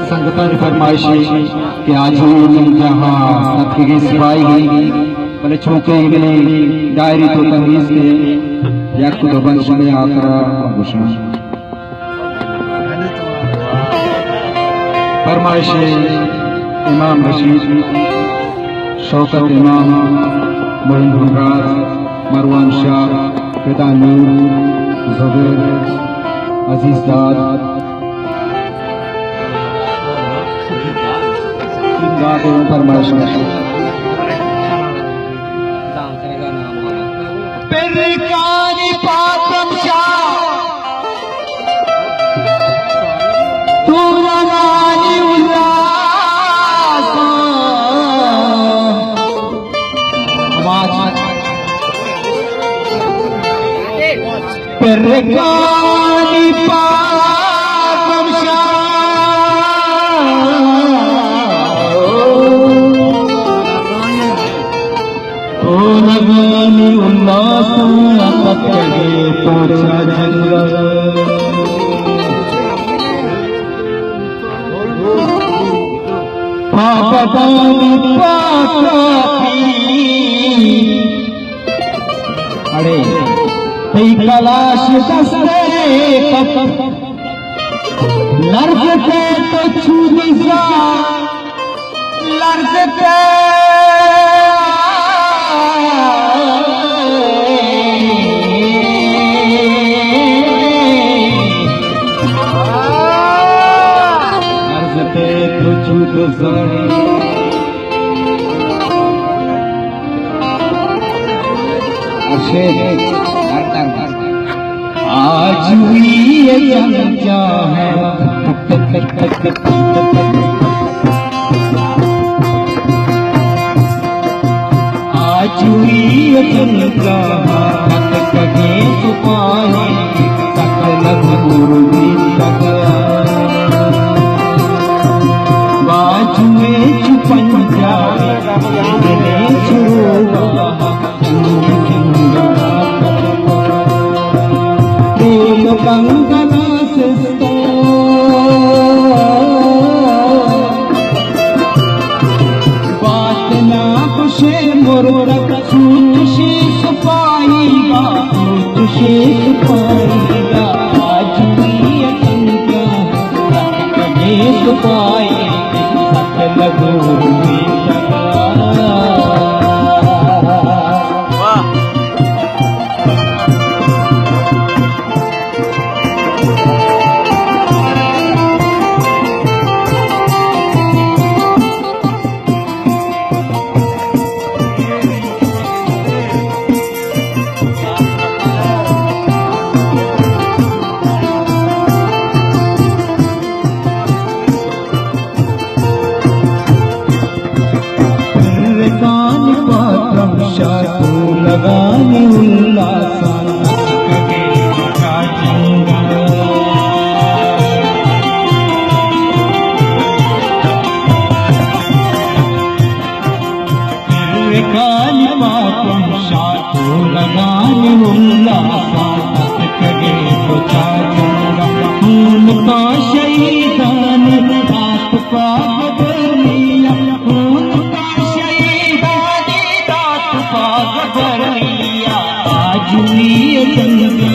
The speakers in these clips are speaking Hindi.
संगता की फरमाइश कि आज जहाँ तकरीर सिपाही गई भले छोके गए डायरी तो तमीज के यक तो बंश में आकरा घोषणा फरमाइश इमाम रशीद शौकत इमाम मोइन हमराज मरवान शाह फिदा नूर जुबैर अजीज दाद फरमाइश अरे कलाश लड़ते तो छूनी सा लड़ते आज हुई ये जंग क्या है आज हुई ये जंग क्या है कगे छुपाए सकल गुरु बाजू में छुपन जाए बात ना खुशे मुरक शेष पाएगा शेष पाएगा आज भी संख्या शेष पाए सकल गुरु लगाने उल्लासान काली पापम शातु लगाने उल्लासान कगे तो चाहूंगा खून का शहीदान आप का बदलिया खून का शहीदान दात का बदलिया आज ये जंगा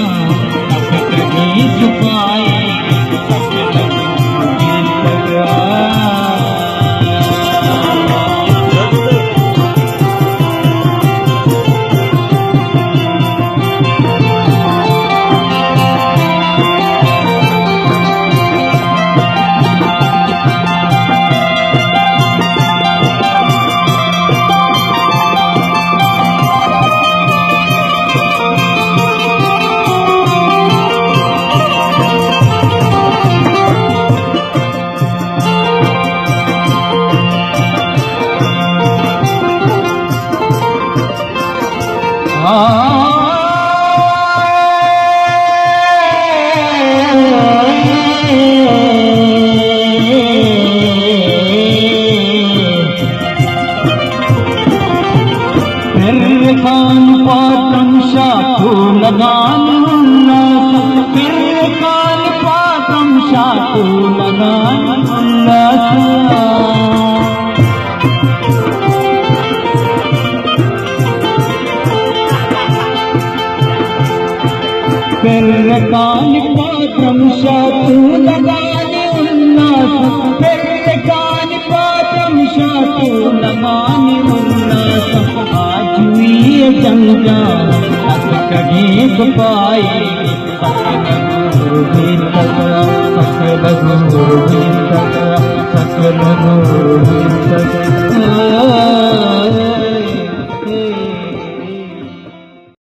अब कगे छुपाए तू लगानी उल्लासा పెర్రకాని పాత్రంషాతు లగాని ఉల్లాసం పెర్రకాని పాత్రంషాతు లగాని ఉల్లాసం आज हुई जंगा अब कभी पाए